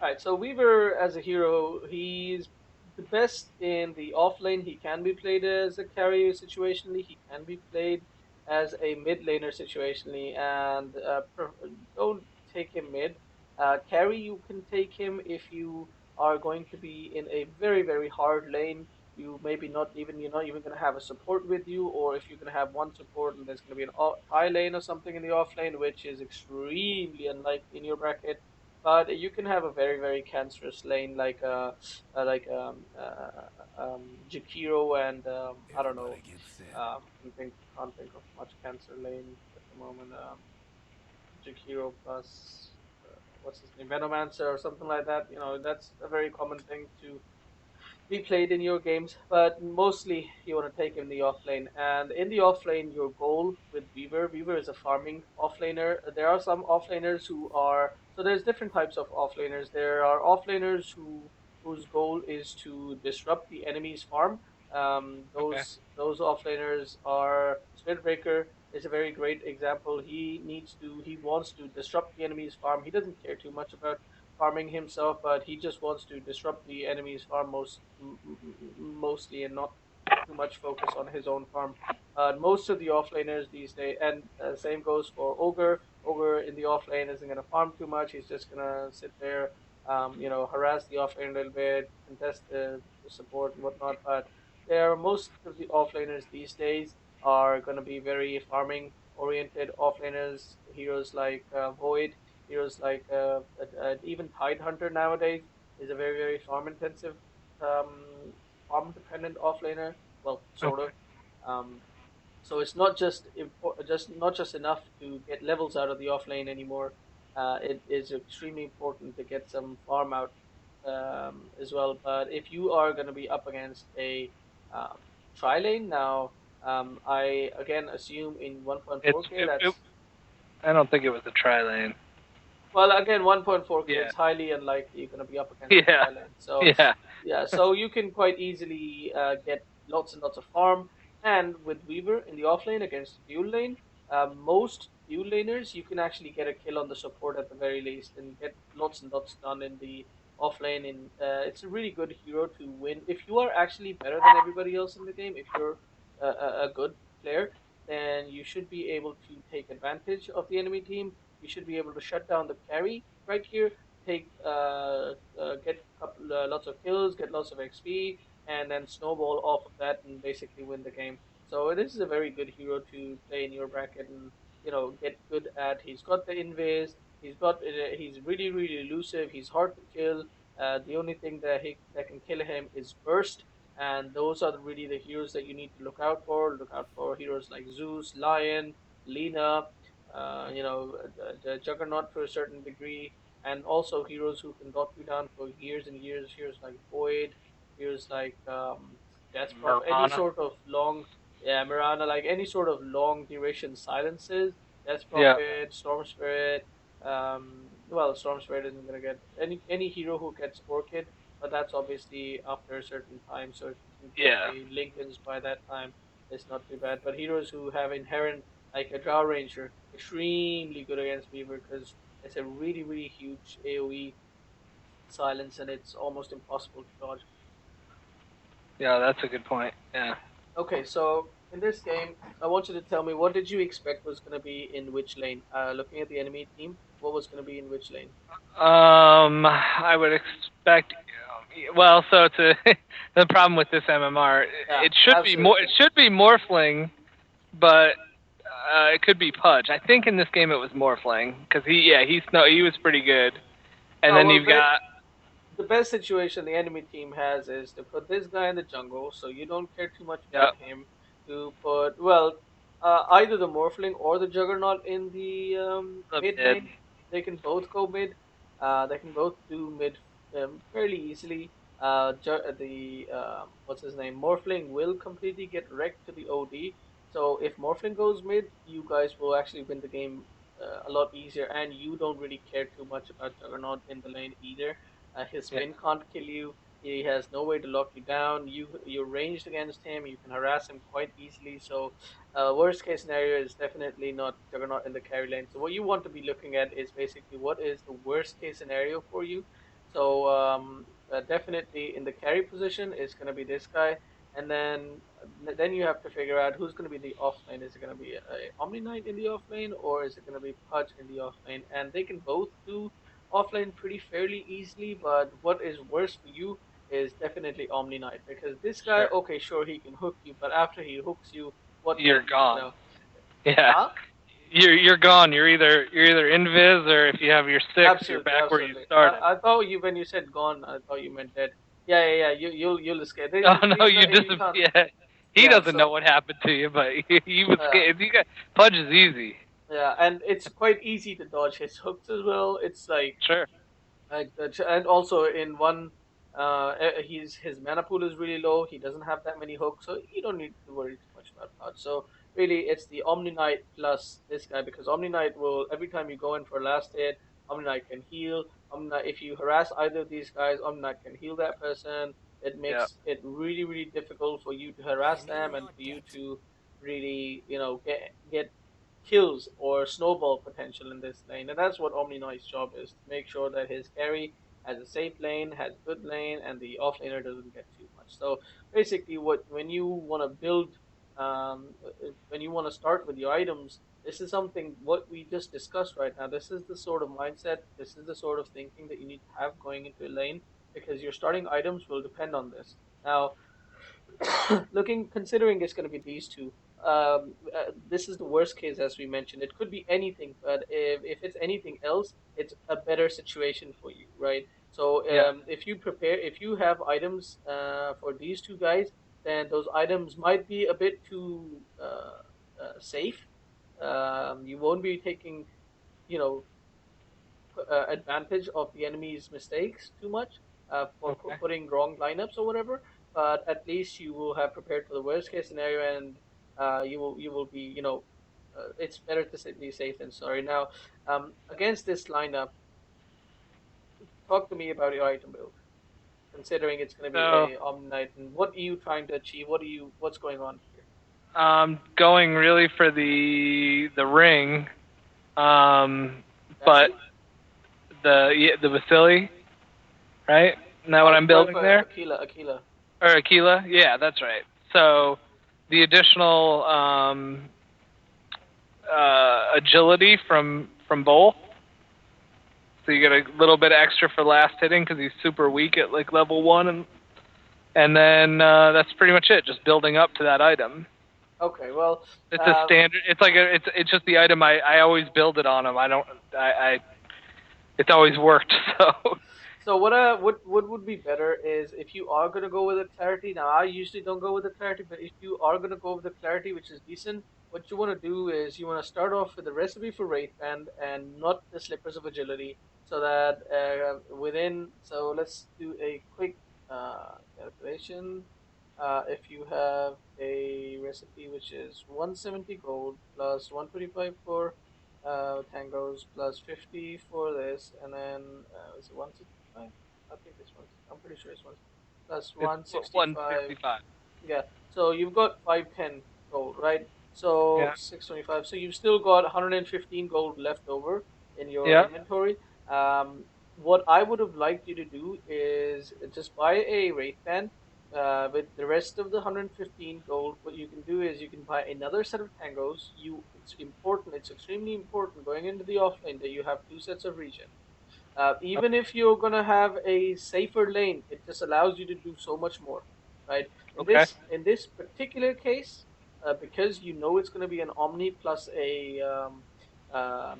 Alright, so Weaver as a hero, he's the best in the off lane. He can be played as a carry situationally. He can be played as a mid laner situationally, and don't take him mid. Carry, you can take him if you are going to be in a very very hard lane. You maybe not even you're not even going to have a support with you, or if you're going to have one support and there's going to be an high lane or something in the off lane, which is extremely unlikely in your bracket, but you can have a very very cancerous lane like Jakiro and I don't know. Can't think of much cancer lanes at the moment. Jakiro plus what's his name, Venomancer or something like that. You know, that's a very common thing to be played in your games, but mostly you want to take him in the offlane. And in the offlane, your goal with Weaver is a farming offlaner. There are some offlaners who are so there's different types of offlaners. There are offlaners whose goal is to disrupt the enemy's farm. Okay. Those offlaners are Spiritbreaker is a very great example. He wants to disrupt the enemy's farm. He doesn't care too much about farming himself, but he just wants to disrupt the enemy's farm mostly, and not too much focus on his own farm. Most of the offlaners these days, and same goes for Ogre. Ogre in the offlane isn't going to farm too much. He's just going to sit there, harass the offlane a little bit, contest the support and whatnot. But most of the offlaners these days are going to be very farming oriented offlaners. Heroes like Void, heroes like even Tidehunter nowadays is a very very farm intensive, um, farm dependent offlaner. Well, sort of. Okay. Um, so it's not just not just enough to get levels out of the offlane anymore. It is extremely important to get some farm out as well. But if you are going to be up against a um, tri lane now, I again assume in It's 1.4K it. that's I don't think it was a tri lane. well, again, 1.4K, Yeah. it's highly unlikely you're going to be up against a Yeah. tri-lane. So, Yeah. yeah, so you can quite easily get lots and lots of farm. And with Weaver in the offlane against dual lane, most dual laners, you can actually get a kill on the support at the very least and get lots and lots done in the offlane. It's a really good hero to win. If you are actually better than everybody else in the game, if you're a good player, then you should be able to take advantage of the enemy team. You should be able to shut down the carry right here, take get lots of kills, get lots of XP, and then snowball off of that and basically win the game. So this is a very good hero to play in your bracket and get good at. He's got the invis. He's really really elusive. He's hard to kill. The only thing that can kill him is burst, and those are really the heroes that you need to look out for. Look out for heroes like Zeus, Lion, Lina, the Juggernaut to a certain degree, and also heroes who can knock you down for years and years. Heroes like Void, heroes like Death Prof, any Marana. sort of long, yeah, Mirana, like any sort of long duration silences. Death Yeah. Prophet, Storm Spirit. Well, Storm Spirit isn't gonna get any hero who gets Orchid, but that's obviously after a certain time. So if you can get Yeah. a Lincoln's by that time, it's not too bad. But heroes who have inherent like a Drow Ranger, extremely good against Weaver because it's a really, really huge AoE silence and it's almost impossible to dodge. Yeah. That's a good point. Yeah. Okay, so in this game, I want you to tell me what did you expect was going to be in which lane? Looking at the enemy team, what was going to be in which lane? I would expect. Well, so to the problem with this MMR, Yeah, it should be more. It absolutely. should be Morphling, but it could be Pudge. I think in this game it was Morphling because he was pretty good. And Oh then well, you've got the best situation the enemy team has is to put this guy in the jungle, so you don't care too much yeah, about him. To put either the Morphling or the Juggernaut in the the mid mid. lane. They can both go mid. They can both do mid fairly easily. The what's his name? Morphling will completely get wrecked to the OD. So if Morphling goes mid, you guys will actually win the game a lot easier, and you don't really care too much about Juggernaut in the lane either. His Yeah, spin can't kill you. He has no way to lock you down. You're ranged against him. You can harass him quite easily. So, worst case scenario is definitely not Juggernaut in the carry lane. So what you want to be looking at is basically what is the worst case scenario for you. So definitely in the carry position is going to be this guy, and then you have to figure out who's going to be the off lane. Is it going to be a Omni Knight in the off lane, or is it going to be Pudge in the off lane? And they can both do off lane pretty fairly easily, but what is worse for you is definitely Omni Knight, because this guy, Sure. okay, sure, he can hook you, but after he hooks you, what You're then? gone. Yeah. Huh? You're gone. You're either invis, or if you have your six, you're Absolutely, back where you absolutely. started. I thought you, when you said gone, I thought you meant dead. Yeah, yeah, yeah. You'll escape. Oh no, These you guys, just you can't. yeah. He Yeah. doesn't know So what happened to you, but he was uh, scared. You got Pudge is easy. yeah, and it's quite easy to dodge his hooks as well. It's Sure. like and also in one, his mana pool is really low. He doesn't have that many hooks, so you don't need to worry too much about Pudge. So really, it's the Omni Knight plus this guy, because Omni Knight will, every time you go in for a last hit, Omni Knight can heal. Omni Knight, if you harass either of these guys, Omni Knight can heal that person. It Yeah. makes it really really difficult for you to harass them and for you to really get kills or snowball potential in this lane. And that's what Omni Knight's job is, to make sure that his carry has a safe lane, has a good lane, and the offlaner doesn't get too much. So basically, what when you want to build, when you want to start with your items, this is something what we just discussed right now. This is the sort of mindset, this is the sort of thinking that you need to have going into a lane, because your starting items will depend on this. Now, considering it's going to be these two, this is the worst case, as we mentioned. It could be anything, but if it's anything else, it's a better situation for you, right? So Yeah. if you have items for these two guys, then those items might be a bit too safe. You won't be taking, you know, advantage of the enemy's mistakes too much, for Okay. putting wrong lineups or whatever. But at least you will have prepared for the worst case scenario, and you will be, it's better to be safe than sorry. Now, against this lineup, talk to me about your item build. Considering it's going to be So a Omnight, and what are you trying to achieve? What's going on here? going really for the ring, but Bessie? the Vasily, right? Isn't that what Oh, I'm building for there? Aquila. Or Aquila? Yeah, that's right. So the additional agility from both. So you get a little bit extra for last hitting because he's super weak at like level 1, and then that's pretty much it. Just building up to that item. Okay, well, It's a uh, standard. It's like it's just the item I always build it on him. I don't I it's always worked. So so what would be better is, if you are gonna go with a clarity. Now, I usually don't go with a clarity, but if you are gonna go with a clarity which is decent, what you want to do is you want to start off with the recipe for Wraith Band and not the Slippers of Agility, so that within. So let's do a quick calculation. If you have a recipe which is 170 gold plus 125 for tangos plus 50 for this, and then is it 165? I think it's one. I'm pretty sure it's one plus it's 165. 165. Yeah. So you've got 510 gold, right? So Yeah. 625. So you've still got 115 gold left over in your Yeah. inventory. What I would have liked you to do is just buy a Wraith Band. With the rest of the 115 gold, what you can do is you can buy another set of tangos. It's important. It's extremely important going into the offlane that you have two sets of regen. Even if you're gonna have a safer lane, it just allows you to do so much more, right? In Okay. this particular case, because you know it's gonna be an Omni plus a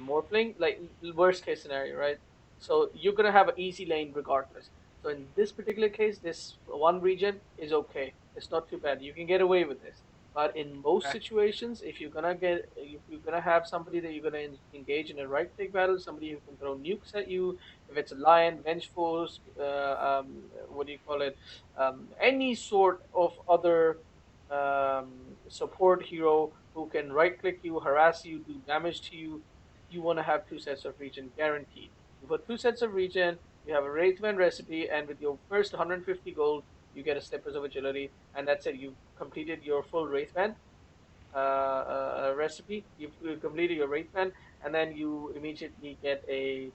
Morphling, like worst case scenario, right? So you're gonna have an easy lane regardless. So in this particular case, this one region is okay. It's not too bad. You can get away with this. But in most Okay. situations, if you're gonna have somebody that you're gonna engage in a right click battle, somebody who can throw nukes at you, if it's a lion, vengeful, what do you call it? Any sort of other support hero who can right click you, harass you, do damage to you, you want to have two sets of regen guaranteed. You've got two sets of regen, you have a Wraithman recipe, and with your first 150 gold, you get a Slippers of Agility, and that's it. You've completed your full Wraithman recipe. You've completed your Wraithman, and then you immediately get a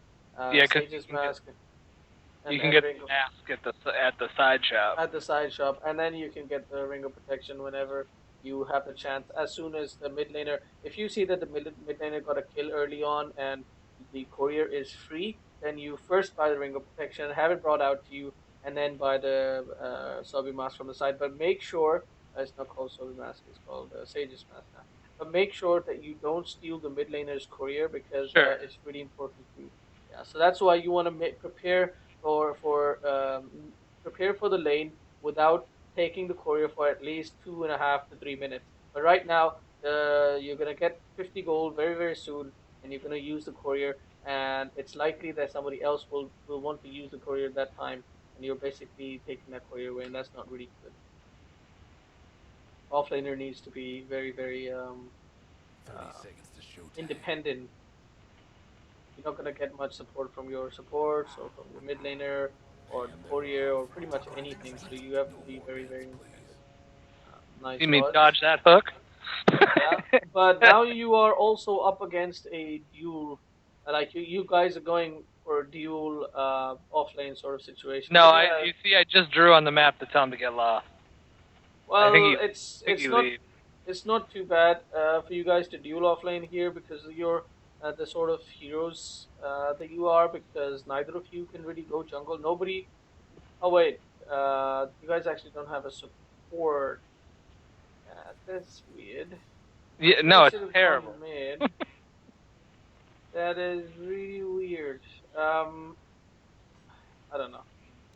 Yeah, because you Sage's can get Mask. and You can then get ring the mask at the side shop. at the side shop, and then you can get the ring of protection whenever you have the chance. As soon as the mid laner, if you see that the mid laner got a kill early on and the courier is free, then you first buy the ring of protection, have it brought out to you, and then buy the Sobi mask from the side. But make sure it's not called Sobi mask; it's called Sage's mask now. But make sure that you don't steal the mid laner's courier because Sure. it's really important to. Yeah, so that's why you want to prepare prepare for the lane without taking the courier for at least 2.5 to 3 minutes. But right now, you're gonna get 50 gold very very soon, and you're gonna use the courier, and it's likely that somebody else will want to use the courier at that time, and you're basically taking that courier away, and that's not really good. Offlaner needs to be very very 30 uh, seconds to showtime. independent. You're not gonna get much support from your supports or from your mid laner or the Damn, they're courier off. or pretty much anything. So you have to No be more very panic, very please. independent. Nice You mean dodge. dodge that hook? Yeah, but now you are also up against a duel. Like you guys are going for a duel offlane sort of situation. No, But I. yeah, You see, I just drew on the map to tell him to get lost. well, I think he leaves. it's not too bad for you guys to duel offlane here because you're the sort of heroes that you are. Because neither of you can really go jungle. Nobody. Oh wait, you guys actually don't have a support. That's weird. Yeah, You no, guys it's should have terrible. gone mid. That is really weird. Um, I don't know.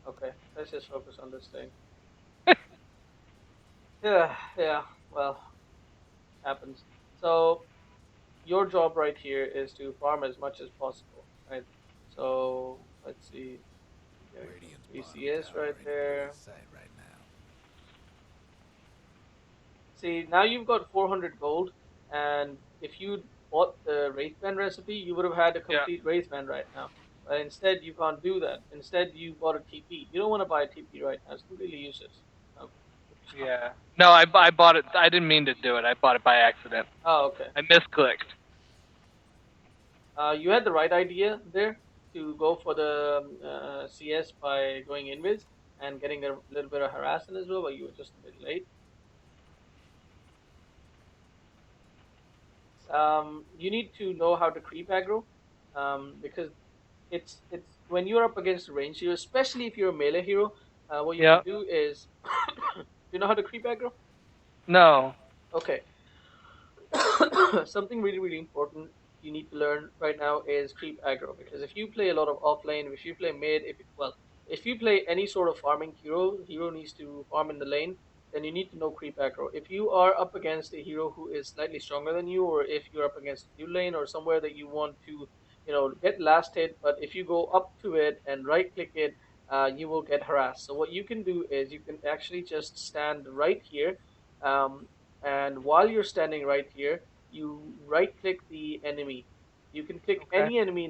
Okay, let's just focus on this thing. Yeah, yeah. Well, happens. So your job right here is to farm as much as possible, right? So let's see. You're getting some Radiant's free bottom CS tower right in there. great sight right now. See, now you've got 400 gold, and if you bought the Wraithband recipe, you would have had a Yeah. complete Wraithband right now. But instead, you can't do that. Instead, you bought a TP. You don't want to buy a TP right now. It's completely useless. Oh, Yeah. No, I bought it. I didn't mean to do it. I bought it by accident. oh, okay. I misclicked. You had the right idea there to go for the CS by going invis and getting a little bit of harassment as well, but you were just a bit late. You need to know how to creep aggro, because it's when you're up against a range hero, especially if you're a melee hero. What you can Yeah. do is, do you know how to creep aggro? No. Okay, something really really important you need to learn right now is creep aggro, because if you play a lot of offlane, if you play mid, if you play any sort of farming hero needs to farm in the lane, then you need to know creep aggro. If you are up against a hero who is slightly stronger than you, or if you're up against a dual lane or somewhere that you want to get last hit, but if you go up to it and right click it, you will get harassed. So what you can do is you can actually just stand right here, um, and while you're standing right here, you right click the enemy. You can click Okay. any enemy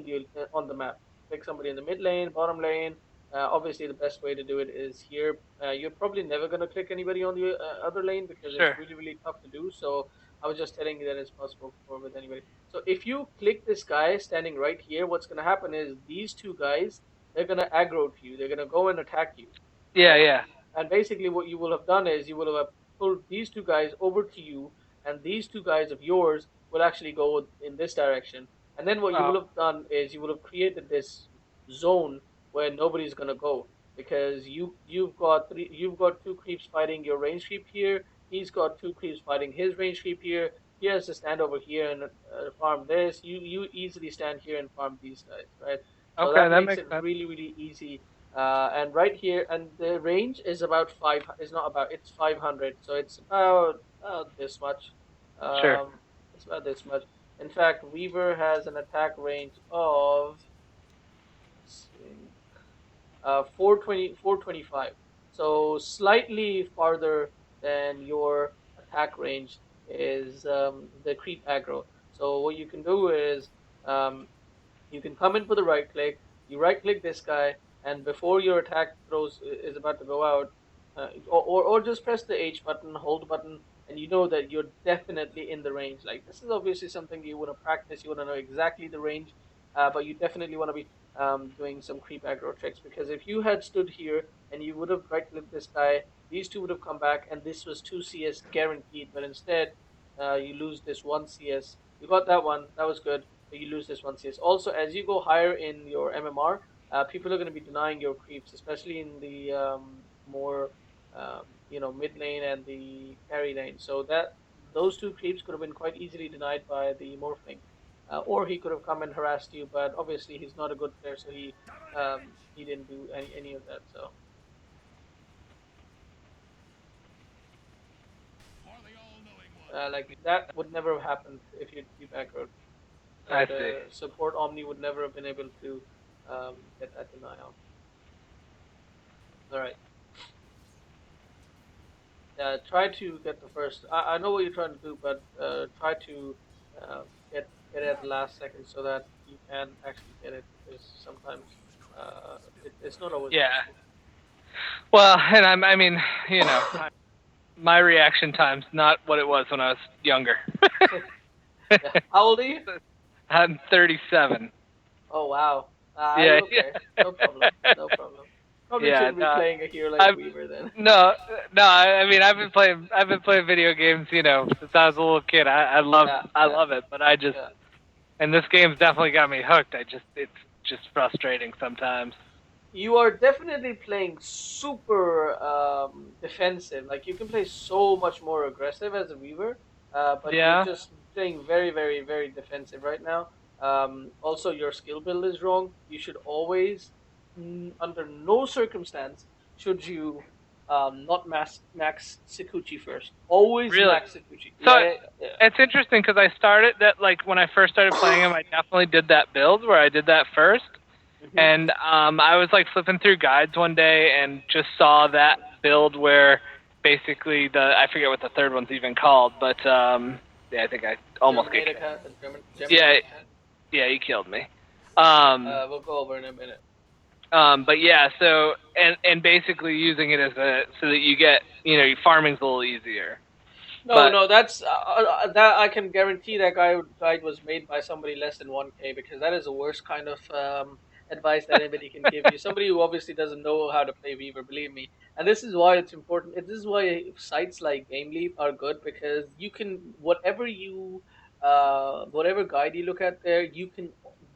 on the map. Click somebody in the mid lane, bottom lane. Obviously, the best way to do it is here. You're probably never going to click anybody on the other lane because it's Sure. really, really tough to do. So I was just telling you that it's possible for with anybody. So if you click this guy standing right here, what's going to happen is these two guys, they're going to aggro to you. They're going to go and attack you, Yeah, right? yeah. And basically, what you will have done is you will have pulled these two guys over to you, and these two guys of yours will actually go in this direction. And then what you Oh, will have done is you will have created this zone where nobody's gonna go, because you've got two creeps fighting your range creep here. He's got two creeps fighting his range creep here. He has to stand over here and farm this. You easily stand here and farm these guys, right? So okay, that that makes makes it sense. really really easy. And right here, and the range is about five. It's not about. It's 500. So it's about this much. Sure. It's about this much. In fact, Weaver has an attack range of, let's see, 420, 425. So slightly farther than your attack range is the creep aggro. So what you can do is, um, you can come in for the right click. You right click this guy, and before your attack throws is about to go out, or just press the H button, hold button, and you know that you're definitely in the range. Like this is obviously something you want to practice. You want to know exactly the range, but you definitely want to be. doing some creep aggro tricks. Because if you had stood here and you would have right clicked this guy, these two would have come back, and this was 2 CS guaranteed. But instead, you lose this 1 CS. You got that one, that was good, but you lose this 1 CS. Also, as you go higher in your MMR, people are going to be denying your creeps, especially in the more mid lane and the carry lane. So that those two creeps could have been quite easily denied by the Morphling, or he could have come and harassed you. But obviously, he's not a good player, so he didn't do any of that. So like that would never have happened if you'd creep aggroed. I see. The support Omni would never have been able to get that denial. All right. Try to get the first. I know what you're trying to do, but try to uh, get it at the last second so that you can actually get it, because sometimes it's not always Yeah. possible. Well, and I mean, you know, my reaction time's not what it was when I was younger. Yeah. How old are you? I'm 37. Oh wow. Yeah. Okay. No problem. No problem. Probably Yeah. shouldn't be No, playing a hero like I Weaver then. no no. I mean, I've been playing video games, you know, since I was a little kid. Yeah. I Yeah. love it, but I just Yeah. and this game's definitely got me hooked. It's just frustrating sometimes. You are definitely playing super defensive. Like you can play so much more aggressive as a Weaver, but you're Yeah. just playing very, very, very defensive right now. Also, your skill build is wrong. You should always, under no circumstance, should you not max Sikuchi first. Always Really. max Sikuchi. So Yeah, yeah, it's interesting because I started that like when I first started playing him, I definitely did that build where I did that first. yeah. And I was like flipping through guides one day and just saw that build where basically I forget what the third one's even called, but yeah, I think I almost get killed. Germanic, Yeah, Germanic. yeah, he killed me. Um, We'll go over in a minute. but yeah, so and basically using it as a so that you get your farming's a little easier. No, But no, that's that I can guarantee that guide was made by somebody less than 1K, because that is the worst kind of advice that anybody can give you. Somebody who obviously doesn't know how to play Weaver, believe me. And this is why it's important. This is why sites like GameLeap are good, because you can whatever guide you look at there, you can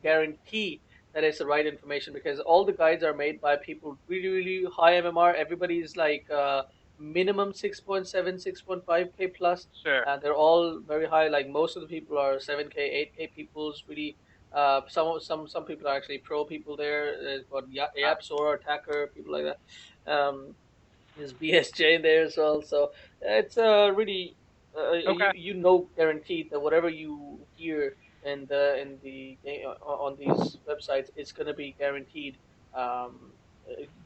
guarantee that it's the right information, because all the guides are made by people really, really high MMR. Everybody's like minimum 6.7, 6.5K plus. sure, And they're all very high. Like most of the people are 7K, 8K people's really. Some people are actually pro people there. There's got Yapsor, Attacker, people like that. There's BSJ there as well. So it's really okay, you know guaranteed that whatever you hear in the on these websites, it's gonna be guaranteed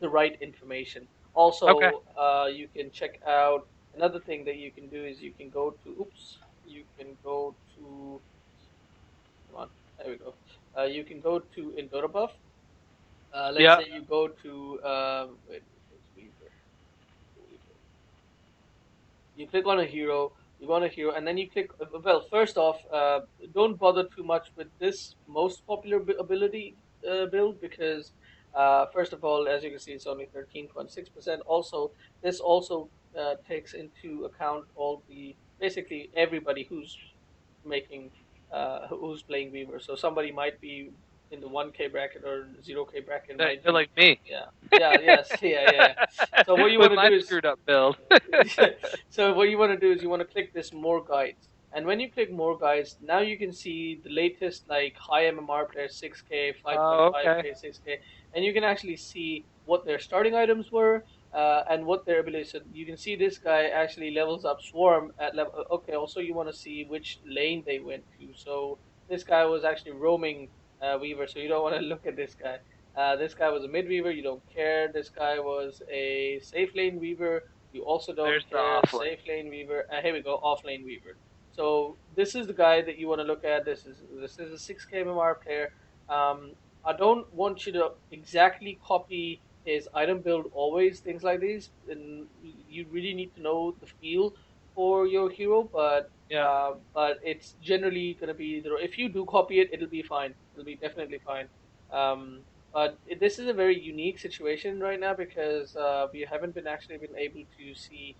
the right information. okay, Also, you can check out another thing that you can do is you can go to you can go to come on, there we go. You can go to in Dota Buff. Let's yeah, say you go to where's Weaver? Weaver. You click on a hero, you go on a hero, and then you click. Well, first off, don't bother too much with this most popular ability build, because first of all, as you can see, it's only 13.6%. Also, this also takes into account all the basically everybody who's making who's playing Weaver. So somebody might be in the 1K bracket or 0K bracket, might you're be. like me. Yeah, yeah, yes, yeah. So what you With want to my do is screwed up build. so what you want to do is you want to click this more guides, and when you click more guides, now you can see the latest like high MMR players, 6K, Oh, okay. 5.5K, 6K, and you can actually see what their starting items were, and what their abilities. So you can see this guy actually levels up Swarm at level. Okay, also you want to see which lane they went to. So this guy was actually roaming Weaver, so you don't want to look at this guy. This guy was a mid Weaver. You don't care. This guy was a safe lane Weaver. You also don't There's the care. offlane. Safe lane Weaver. Here we go. Off lane Weaver. So this is the guy that you want to look at. This is a 6K MMR player. Um, I don't want you to exactly copy his item build always, things like these. And you really need to know the feel for your hero, Yeah. but it's generally gonna be if you do copy it, it'll be fine. It'll be definitely fine. Um, But this is a very unique situation right now because we haven't been actually been able to see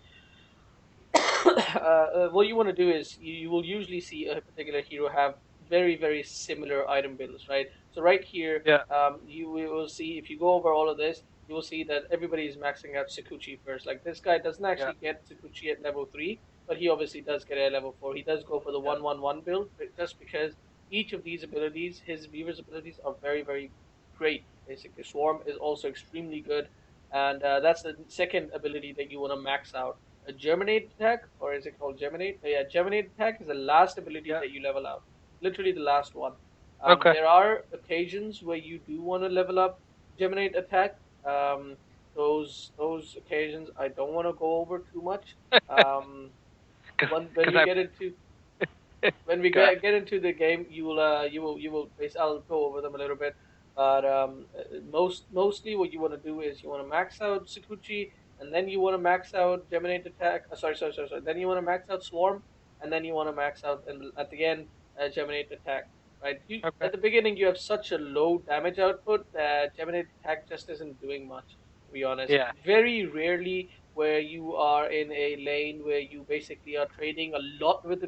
what you want to do is you will usually see a particular hero have very similar item builds, right? So right here, Yeah. you will see if you go over all of this, you will see that everybody is maxing out Sakuchi first. Like this guy doesn't Yeah. actually get Sakuchi at level 3, but he obviously does get it at level 4. He does go for the Yeah. 1-1-1 build, just because each of these abilities, his Weaver's abilities, are very great. Basically, Swarm is also extremely good, and that's the second ability that you want to max out. A germinate attack, or is it called germinate? Yeah, germinate attack is the last ability Yeah. that you level out. Literally the last one. Okay. There are occasions where you do want to level up germinate attack. Um, those occasions I don't want to go over too much. Um, when Because we get into I. when we God. get into the game, you will I'll go over them a little bit, but mostly what you want to do is you want to max out Sakuchi, and then you want to max out Geminate attack. Sorry. Then you want to max out Swarm, and then you want to max out and at the end Geminate attack. Right? Okay. At the beginning you have such a low damage output that Geminate attack just isn't doing much. To be honest, Yeah. very rarely where you are in a lane where you basically are trading a lot with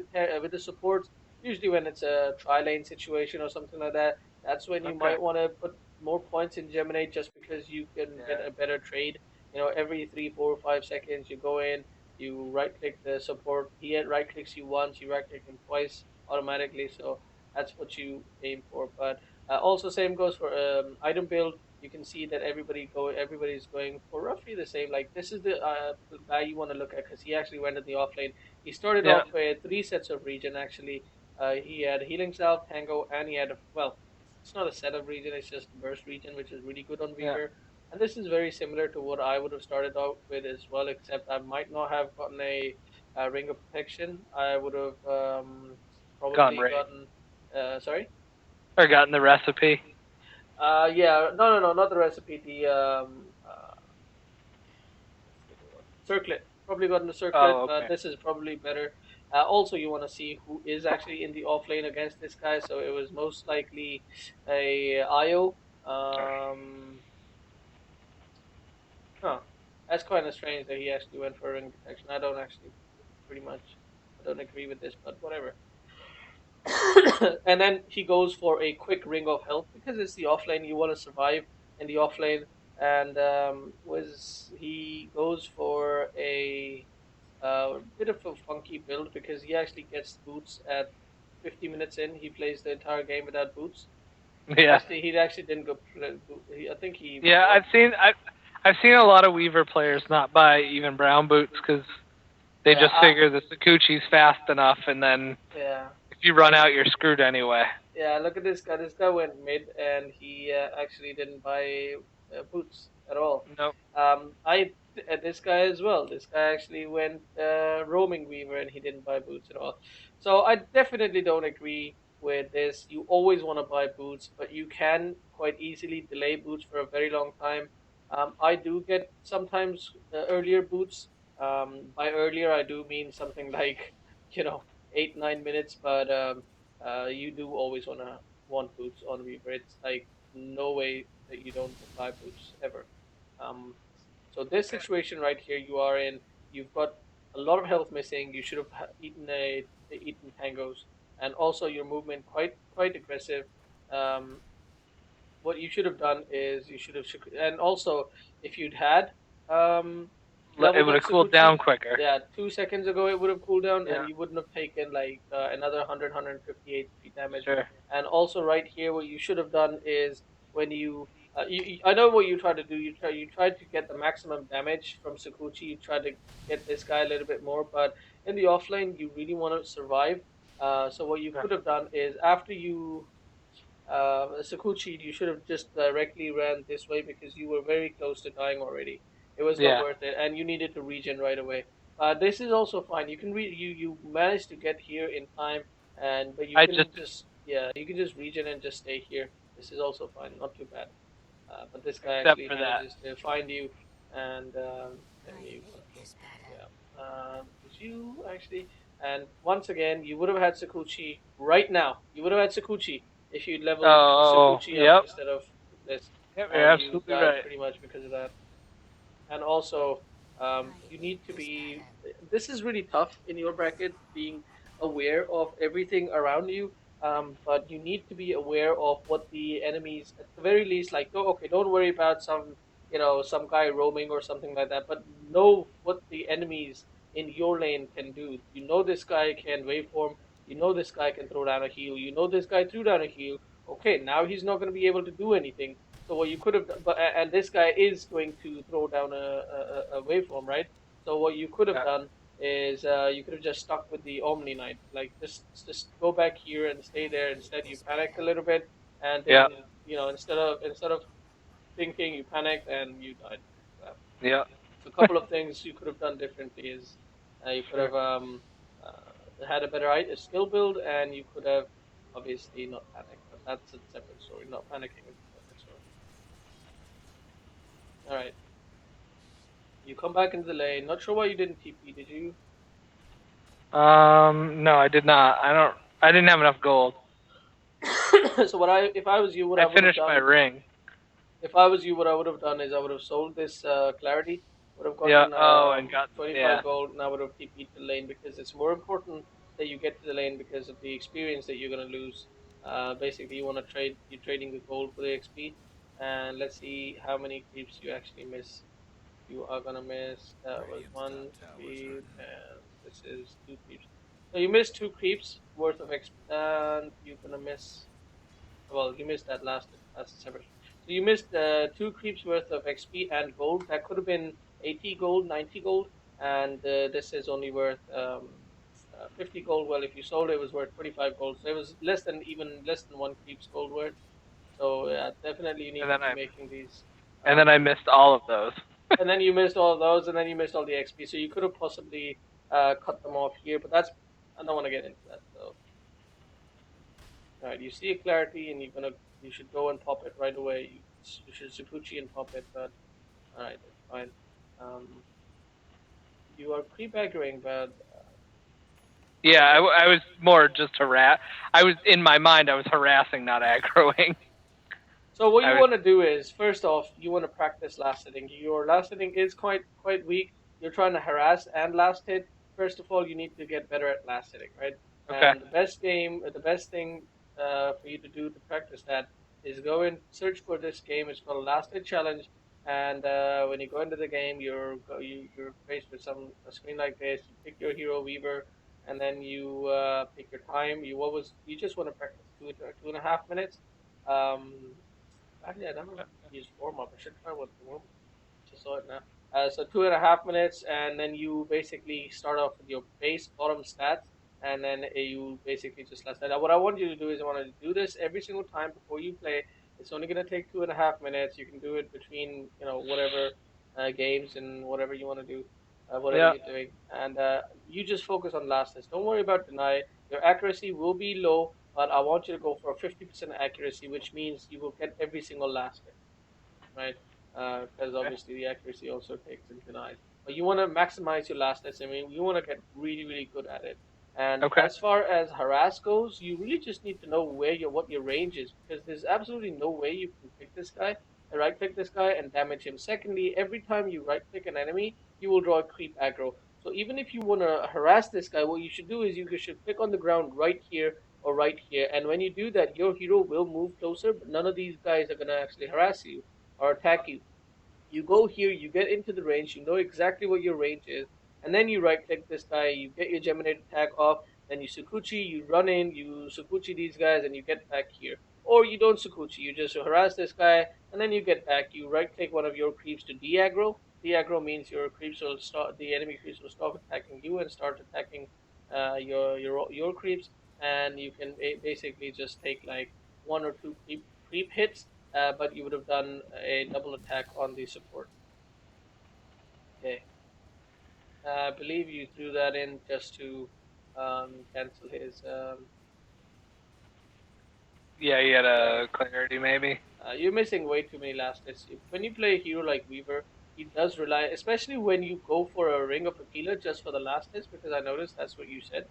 the supports. Usually, when it's a tri lane situation or something like that, that's when you Okay. might want to put more points in Geminate just because you can get Yeah. a better trade. Every 3, 4, 5 seconds you go in, you right click the support. He right clicks you once, you right click him twice automatically. So that's what you aim for. But also, same goes for item build. You can see that everybody's going for roughly the same. Like this is the guy you want to look at because he actually went in the offlane. He started Yeah. off with three sets of regen actually. He had healing salve, tango, and he had it's not a set of regen, it's just burst regen, which is really good on Yeah. Weaver. And this is very similar to what I would have started out with as well, except I might not have gotten a ring of protection. I would have Gone probably raid. gotten sorry. Or gotten the recipe. Yeah, no, not the recipe. The what's the other one? Circlet. Probably gotten the circlet, Oh, but okay. this is probably better. Also, you want to see who is actually in the off lane against this guy. So it was most likely a IO. Um, huh. That's kind of strange that he actually went for ring protection. I don't actually pretty much. I don't agree with this, but whatever. And then he goes for a quick ring of health because it's the offlane. You want to survive in the offlane, and was he goes for a bit of a funky build because he actually gets boots at 50 minutes in. He plays the entire game without boots. Yeah. He actually didn't go. I think he Yeah. bought. I've seen a lot of Weaver players not buy even brown boots because they Yeah, just figure the Sakuchi's fast enough, and then yeah. if you run out, you're screwed anyway. Yeah, look at this guy. This guy went mid, and he actually didn't buy boots at all. Nope. I this guy as well. This guy actually went roaming weaver, and he didn't buy boots at all. So I definitely don't agree with this. You always want to buy boots, but you can quite easily delay boots for a very long time. I do get sometimes earlier boots. By earlier, I do mean something like 8 9 minutes, but you do always want boots on Weaver. It's like no way that you don't buy boots ever. Um, so this Okay. situation right here you are in, you've got a lot of health missing. You should have eaten tangos, and also your movement quite aggressive. Um, what you should have done is you should have and also if you'd had It leveled would up have cooled Sakuchi, down quicker. yeah, 2 seconds ago it would have cooled down and Yeah. you wouldn't have taken like another 150 HP damage. Sure. And also right here what you should have done is when I know what you tried to do. You tried to get the maximum damage from Sakuchi. You tried to get this guy a little bit more, but in the offlane you really want to survive. So what you Yeah. could have done is after you Sakuchi, you should have just directly ran this way because you were very close to dying already. It was not Yeah. worth it, and you needed to regen right away. This is also fine. You managed to get here in time, and but you I just can just yeah you can just regen and just stay here. This is also fine, not too bad. But this guy except actually for that. manages to find you, and let me go through. Yeah. Did you actually? And once again, you would have had Sakuchi right now. You would have had Sakuchi if you'd leveled Oh. Sakuchi up Yep. instead of this. Yep, you're and you absolutely died right. pretty much because of that. And also, you need to be. This is really tough in your bracket, being aware of everything around you. But you need to be aware of what the enemies, at the very least, like, oh, okay, don't worry about some, some guy roaming or something like that. But know what the enemies in your lane can do. You know this guy can waveform. You know this guy can throw down a heal. You know this guy threw down a heal. Okay, now he's not going to be able to do anything, so what you could have, but and this guy is going to throw down a waveform, right? So what you could have Yeah, done is you could have just stuck with the Omni Knight, like just go back here and stay there. Instead, you panicked a little bit, and yeah, then instead of thinking, you panicked and you died. yeah. So a couple of things you could have done differently is you could Sure. have had a better a skill build, and you could have obviously not panicked, but that's a separate story. Not panicking is a separate story. All right. You come back into the lane. Not sure why you didn't TP, did you? No, I did not. I don't. I didn't have enough gold. So if I was you, what I I would have finished my done, ring. if I was you, what I would have done is I would have sold this clarity, would have Yeah. gotten Oh, and got 25 yeah. gold, and I would have TP'd to the lane because it's more important that you get to the lane because of the experience that you're gonna lose. Basically, you want to trade. You're trading the gold for the XP, and let's see how many creeps you actually miss. You are gonna miss. That was Radiant's top one tower's creep, hurting. and this is two creeps. So you missed two creeps worth of XP, and you're gonna miss. Well, you missed that last. That's a separate. So you missed two creeps worth of XP and gold. That could have been 80 gold, 90 gold, and this is only worth 50 gold. Well, if you sold it, it was worth 25 gold. So it was less than one creep's gold worth. So yeah, definitely you And need to then be I making these. and then I missed all of those. And then you missed all of those, and then you missed all the XP. So you could have possibly cut them off here, but that's I don't want to get into that. So all right, you see a clarity, and you should go and pop it right away. You should Sukuchi and pop it, but all right, that's fine. Um, you are creep aggroing, but Yeah, I was more just harass. I was in my mind. I was harassing, not aggroing. so what I you was. want to do is first off, you want to practice last hitting. Your last hitting is quite weak. You're trying to harass and last hit. First of all, you need to get better at last hitting, right? Okay. And the best thing for you to do to practice that is go and search for this game. It's called Last Hit Challenge. And when you go into the game, you're faced with a screen like this. You pick your hero Weaver, and then you pick your time. You just want to practice 2.5 minutes. Um, Actually, I never used warm up. I should try what the warm up. Just saw it now. So 2.5 minutes, and then you basically start off with your base bottom stats, and then you basically just last that. Now, what I want you to do is I want to do this every single time before you play. It's only going to take 2.5 minutes. You can do it between whatever games and whatever you want to do, whatever Yeah. you're doing, and you just focus on last hits. Don't worry about deny. Your accuracy will be low, but I want you to go for a 50% accuracy, which means you will get every single last hit, right? Because Okay. obviously the accuracy also takes into denies. But you want to maximize your last hits. I mean, you want to get really, really good at it. And Okay. as far as harass goes, you really just need to know what your range is, because there's absolutely no way you can pick this guy, right click this guy and damage him. Secondly, every time you right click an enemy, you will draw a creep aggro. So even if you want to harass this guy, what you should do is you should click on the ground right here or right here, and when you do that, your hero will move closer, but none of these guys are gonna actually harass you or attack you. You go here, you get into the range, you know exactly what your range is, and then you right click this guy, you get your Geminate attack off, then you Sukuchi, you run in, you Sukuchi these guys, and you get back here. Or you don't Sukuchi, you just harass this guy, and then you get back. You right click one of your creeps to de-aggro. De-aggro means your creeps will start, the enemy creeps will stop attacking you and start attacking your creeps, and you can basically just take like one or two creep hits, but you would have done a double attack on the support. Okay. I believe you threw that in just to cancel his. Yeah, you had Right. a clarity maybe. You're missing way too many last hits. When you play a hero like Weaver, he does rely, especially when you go for a Ring of Aquila just for the last hits, because I noticed that's what you said.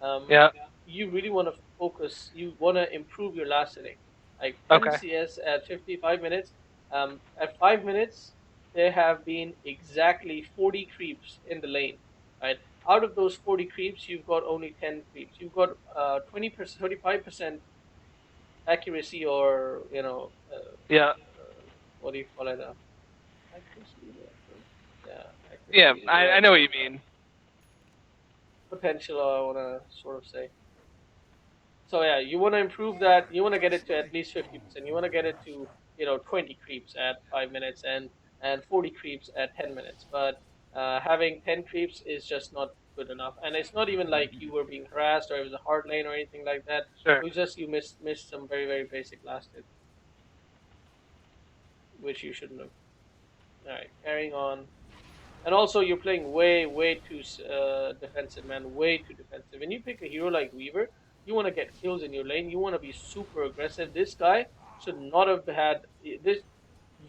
Um, Yeah. you really want to focus. You want to improve your last hitting, like 10 Okay. CS at 55 minutes. At 5 minutes, there have been exactly 40 creeps in the lane. Right. Out of those 40 creeps, you've got only 10 creeps. You've got 20%, 35% accuracy, or Yeah. what do you call it? Accuracy. Yeah, Yeah. accuracy is the I right know what word. you mean. Potential, I want to sort of say. So yeah, you want to improve that. You want to get it to at least 50%. You want to get it to 20 creeps at 5 minutes, and 40 creeps at 10 minutes. But having 10 creeps is just not good enough. And it's not even like you were being harassed or it was a hard lane or anything like that. Sure. It was just you missed some very very basic last hit, which you shouldn't have. All right, carrying on. And also, you're playing way too defensive, man. Way too defensive. When you pick a hero like Weaver, you want to get kills in your lane. You want to be super aggressive. This guy should not have had this.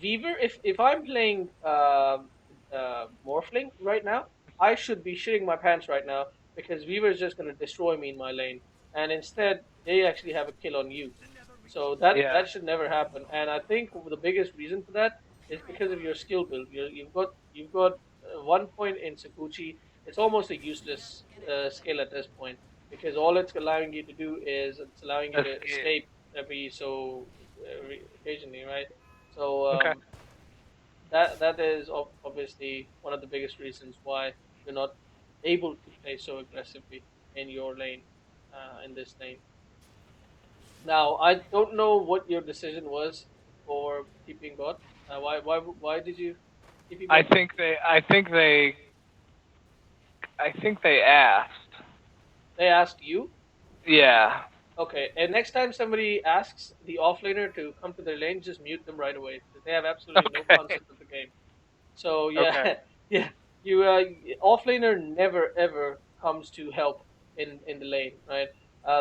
Weaver, if I'm playing Morphling right now, I should be shitting my pants right now because Weaver is just going to destroy me in my lane, and instead they actually have a kill on you. So Yeah. that should never happen. And I think the biggest reason for that is because of your skill build. You've got 1 point in Sakuchi. It's almost a useless skill at this point because all it's allowing you to do is it's allowing you to Escape. escape every occasionally, right? So Okay. that is obviously one of the biggest reasons why you're not able to play so aggressively in your lane, in this lane. Now I don't know what your decision was for TPing bot. Why did you TP I bot? think they. I think they. I think they asked. They asked you. Yeah. Okay, and next time somebody asks the offlaner to come to their lane, just mute them right away because they have absolutely no Okay. concept of the game. So Okay. yeah, yeah, you offlaner never ever comes to help in the lane, right?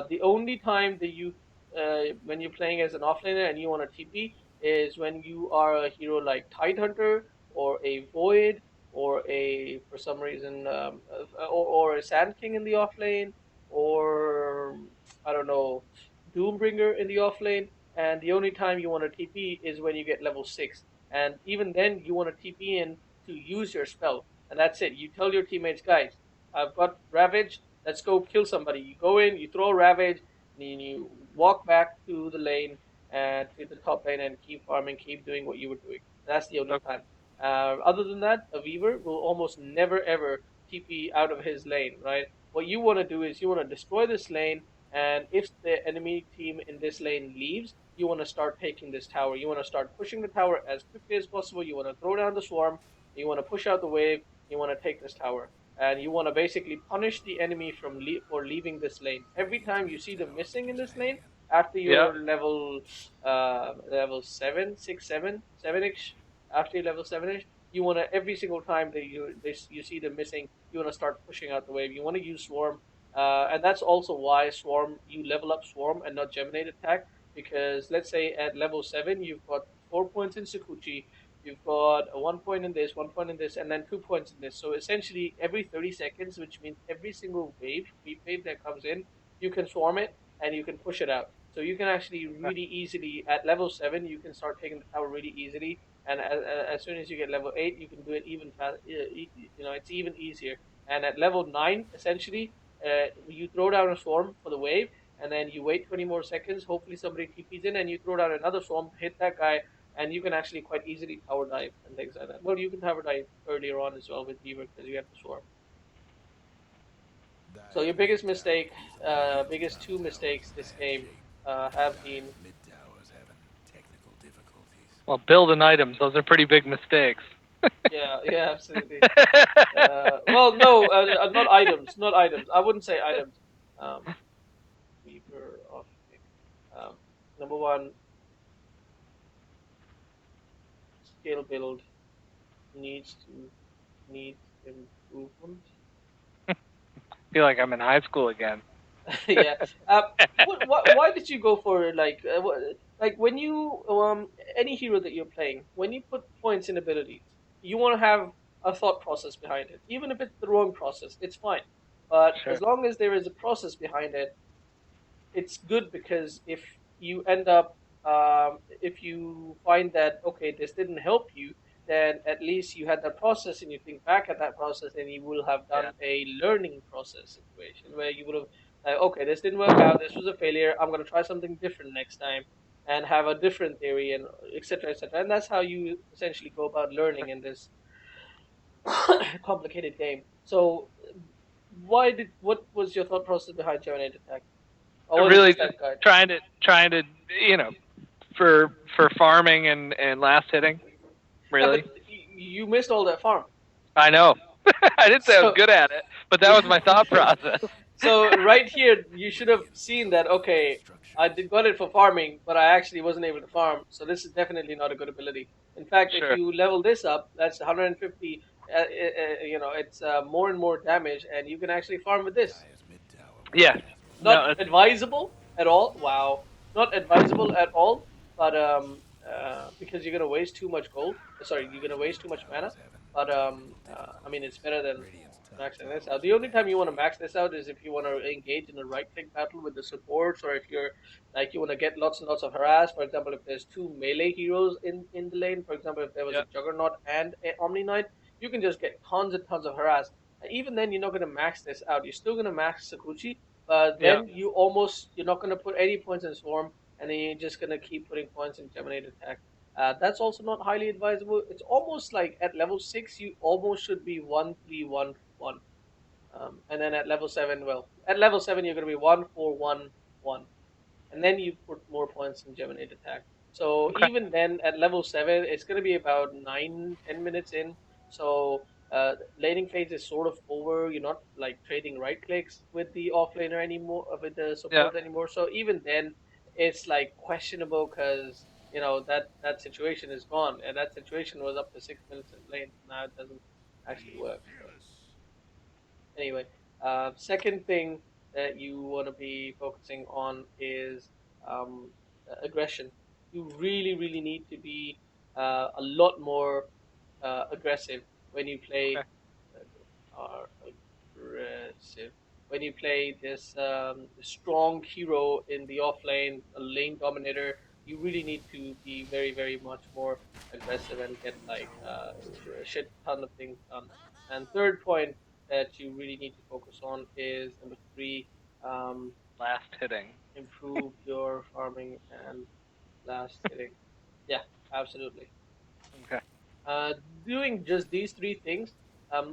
The only time that you when you're playing as an offlaner and you want a TP is when you are a hero like Tidehunter or a Void or a for some reason or a Sand King in the offlane, or I don't know, Doombringer in the offlane. And the only time you want a TP is when you get level 6, and even then you want to TP in to use your spell, and that's it. You tell your teammates, guys, I've got Ravage. Let's go kill somebody. You go in, you throw Ravage, and then you walk back to the lane and to the top lane and keep farming, keep doing what you were doing. That's the only Okay. time. Other than that, a Weaver will almost never ever TP out of his lane, right? What you want to do is you want to destroy this lane, and if the enemy team in this lane leaves, you want to start taking this tower. You want to start pushing the tower as quickly as possible. You want to throw down the swarm. You want to push out the wave. You want to take this tower, and you want to basically punish the enemy for leaving this lane. Every time you see them missing in this lane after Yep. your level 7, 6, 7, 7ish, after your level 7ish, you want to every single time that you see them missing, you want to start pushing out the wave. You want to use swarm. And that's also why Swarm, you level up Swarm and not Geminate attack, because let's say at level 7 you've got 4 points in Sakuchi, you've got 1 point in this, 1 point in this, and then 2 points in this. So essentially every 30 seconds, which means every single creep wave that comes in, you can swarm it and you can push it out. So you can actually really easily at level 7 you can start taking the tower really easily, and as soon as you get level 8 you can do it even fast. It's even easier. And at level 9, essentially, you throw down a swarm for the wave, and then you wait 20 more seconds. Hopefully, somebody TPs in, and you throw down another swarm to hit that guy, and you can actually quite easily tower dive and things like that. Well, you can tower dive earlier on as well with Beaver because you have the swarm. So your biggest mistake, biggest two mistakes this game have been. Mid towers having technical difficulties. Well, building items. Those are pretty big mistakes. Yeah, yeah, absolutely. Well, no, not items, not items. I wouldn't say items. Um, Weaver off. Number one, skill build needs to needs improvement. Feel like I'm in high school again. Yeah. Why did you go for like when you any hero that you're playing, when you put points in abilities, you want to have a thought process behind it. Even if it's the wrong process, it's fine. But Sure. as long as there is a process behind it, it's good because if you end up if you find that okay, this didn't help you, then at least you had that process and you think back at that process and you will have Yeah. done a learning process situation where you would have like, okay, this didn't work out, this was a failure, I'm going to try something different next time and have a different theory and etc etc, and that's how you essentially go about learning in this complicated game. So what was your thought process behind Germinated Attack, or was it Really just just that guide? trying to you know for farming and last hitting. Yeah, Really, but you missed all that farm. I know. I didn't say I was So good at it, but that was yeah. my thought process. So right here, you should have Radiant's seen that. bottom tower Okay, I structures. did got it for farming, but I actually wasn't able to farm. So this is definitely not a good ability. In fact, if Sure. you level this up, that's 150. It's more and more damage, and you can actually farm with this. Dire's mid tower will Yeah. fall. Not No. advisable at all. Wow, not advisable at all. But because you're gonna waste too much gold. Sorry, you're gonna waste Radiant's too much mana. towers having But technical I mean, it's difficulties. better than Radiant's top maxing this tower out. is The only time you backup. want to max this out is if you want to engage in a right click battle with the supports, or if you're like you want to get lots and lots of harass. For example, if there's two melee heroes in the lane, for example, if there was Yeah. a Juggernaut and a Omni Knight, you can just get tons and tons of harass. And even then, you're not going to max this out. You're still going to max Sakuchi, but Yeah. then you're not going to put any points in Swarm, and then you're just going to keep putting points in Germinate Attack. That's also not highly advisable. It's almost like at level 6, you almost should be 1-3-1-1. And then at level 7, well, at level 7, you're going to be 1-4-1-1. And then you put more points in Germinate Attack. So Okay. even then, at level 7, it's going to be about 9-10 minutes in. So laning phase is sort of over. You're not like trading right clicks with the offlaner anymore, with the Yeah. support anymore. So even then, it's like questionable because that situation is gone, and that situation was up to 6 minutes in lane. Now it doesn't actually work. So anyway, second thing that you want to be focusing on is aggression. You really, really need to be a lot more aggressive when you play Okay. are aggressive. When you play this strong hero in the offlane, a lane dominator, you really need to be very, very much more aggressive and get like a shit ton of things done. And third point that you really need to focus on is number three, um, Last hitting. improve your farming and last hitting. Yeah, absolutely. Okay. Uh, Doing just these three things,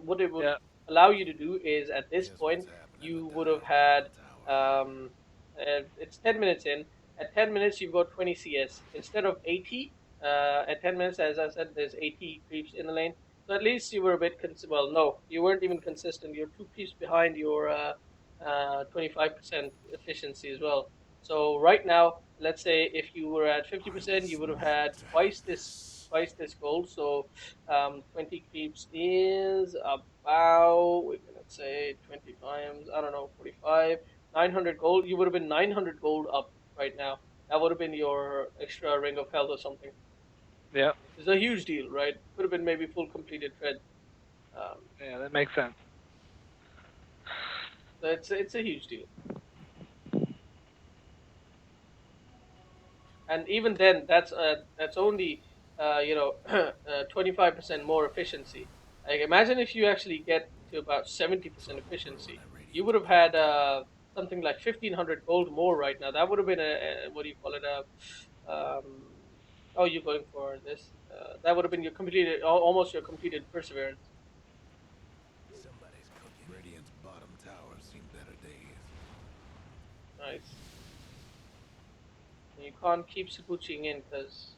what it would Yeah. allow you to do is at this Here's what's point happening to you would have Dire's had bottom tower. it's 10 minutes in. At 10 minutes you've got 20 CS instead of 80. At 10 minutes, as I said, there's 80 creeps in the lane. So at least you were a bit well, no, you weren't even consistent. You're two creeps behind your 25% efficiency as well. So right now, let's say if you were at 50%, you would have had Smite. twice this gold. So 20 creeps is about, we're gonna say 20 times, I don't know, 45, 900 gold. You would have been 900 gold up right now. That would have been your extra ring of health or something. Yeah. It's a huge deal, right? Could have been maybe full completed tread. Um, Yeah. That makes sense. so it's a huge deal. And even then, that's only 25% more efficiency. Like imagine if you actually get to about 70% efficiency, you would have had something like 1,500 gold more right now. That would have been a what do you call it, a oh, you're going for this. That would have been your completed, almost your completed perseverance. Somebody's cooking. Radiant's bottom tower seen better days. Nice. And you can't keep Sakuching in because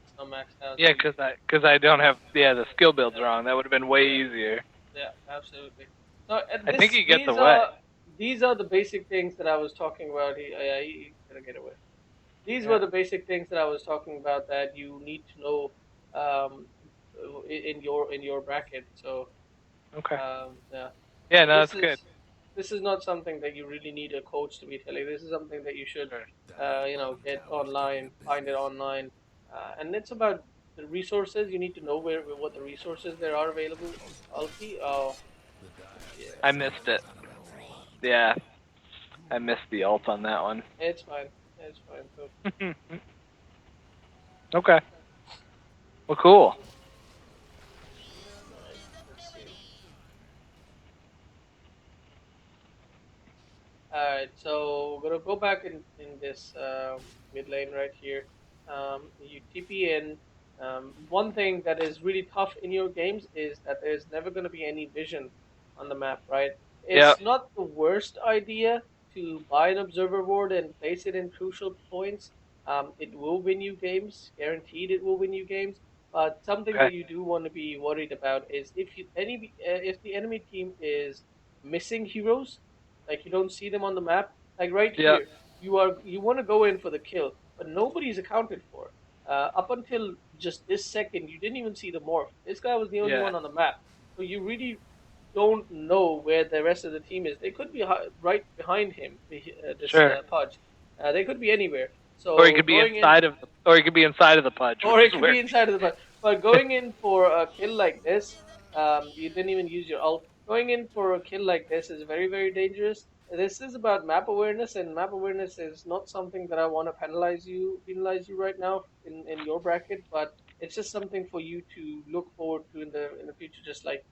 it's not maxed out. Yeah, So you, cause I don't have the skill builds yeah, wrong. That would have been way yeah. easier. Yeah, absolutely. So I think he gets away. these are the basic things that I was talking about. He's gonna get away. These were Yeah. the basic things that I was talking about that you need to know um, in your bracket. So Okay. yeah, Yeah. No, this that's good. is this is not something that you really need a coach to be telling. This is something that you should Sure. Dire's bottom get tower's giving online, you find it business. online, and it's about the resources. You need to know what the resources there are available. Alki, oh The Dire yeah, I base missed tower it. is under bottom tower. Yeah. I missed the ult on that one. it's fine. It's fine. So Okay. Well, cool. Alright, let's see. Alright, so we're gonna go back in this mid lane right here. You TP in. One thing that is really tough in your games is that there's never gonna be any vision on the map, right? Yep. It's not the worst idea to buy an observer ward and place it in crucial points. It will win you games, guaranteed. It will win you games. But something Okay. that you do want to be worried about is if the enemy team is missing heroes, like you don't see them on the map. Like right Yep. here, you want to go in for the kill, but nobody's accounted for. Up until just this second, you didn't even see the morph. This guy was the only Yeah. one on the map, so you really don't know where the rest of the team is. They could be right behind him. This Sure. Pudge. They could be anywhere. Or he So could be going in, inside of the, or he could be inside of the pudge, which or it is could where. be inside of the bus. But going in for a kill like this, you didn't even use your ult. Going in for a kill like this is very, very dangerous. This is about map awareness, and map awareness is not something that I want to penalize you right now in your bracket, but it's just something for you to look forward to in the future. Just like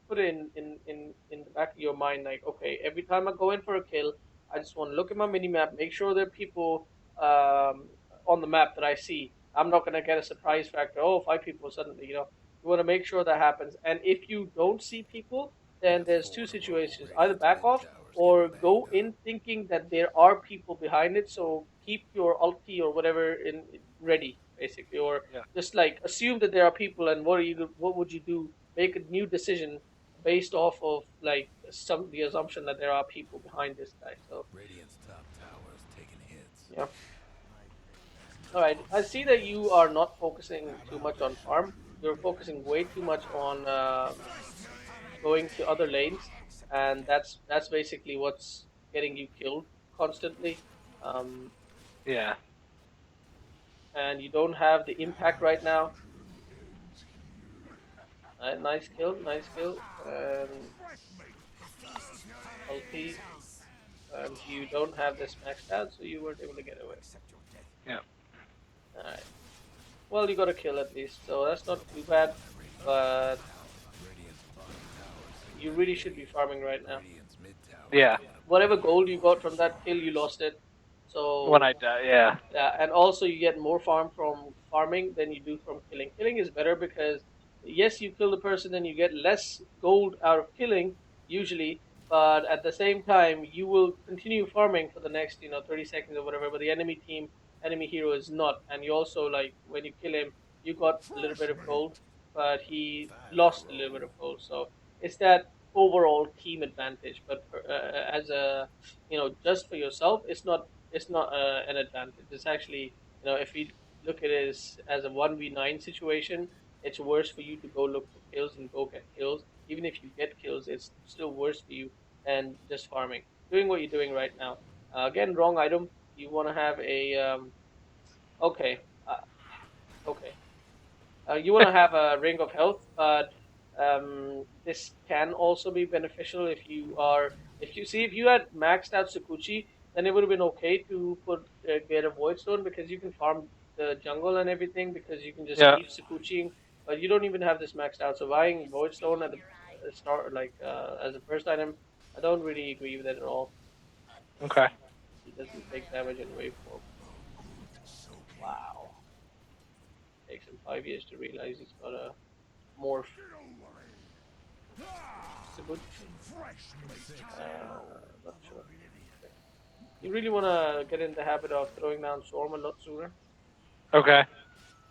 put it in the back of your mind, like okay, every time I go in for a kill, I just want to look at my mini map, make sure there are people on the map that I see. I'm not gonna get a surprise factor. Oh, five people suddenly. You want to make sure that happens. And if you don't see people, then Half there's two horde of local situations: either Radiant's back mid off towers or getting go banged up. in thinking that there are people behind it. So keep your ulti or whatever in ready, basically, or Yeah. just like assume that there are people. And what would you do? Make a new decision based off of like some the assumption that there are people behind this guy. So Radiant's top towers taking hits. yeah. All right. I see that you are not focusing too much on farm. You're focusing way too much on going to other lanes, and that's basically what's getting you killed constantly. Um, Yeah. and you don't have the impact right now. Nice kill, and ulti, and you don't have this maxed out, so you weren't able to get away. Yeah. All right. Well, you got a kill at least, so that's not too bad. But Radiant's bottom tower seem you better really should be days. farming right now. Radiant's mid tower's Yeah. going to Whatever bleed. gold you got from that kill, you lost it. When So I die. Yeah. yeah, and also you get more farm from farming than you do from killing. Killing is better because yes, you kill the person and you get less gold out of killing usually, but at the same time you will continue farming for the next 30 seconds or whatever. But the enemy hero is not, and you also like when you kill him, you got a little bit of gold, but he Fire lost a little bit roll. of gold. So it's that overall team advantage. But as a just for yourself, it's not an advantage. It's actually, if you look at it as a 1v9 situation, it's worse for you to go look for kills and go get kills. Even if you get kills, it's still worse for you than just farming. Doing what you're doing right now. Again, wrong item. You want to have a okay, okay. You want to have a ring of health, but this can also be beneficial if you had maxed out Sakuchi, then it would have been okay to get a void stone because you can farm the jungle and everything because you can just Yeah. keep Sakuchiing, but you don't even have this maxed out. So buying void stone at the start, like as a first item, I don't really agree with that at all. Okay. He doesn't take damage in waveform. Wow, takes him 5 years to realize he's got a morph. Saguchi? Not sure. Okay. You really want to get in the habit of throwing down Swarm a lot sooner. Okay.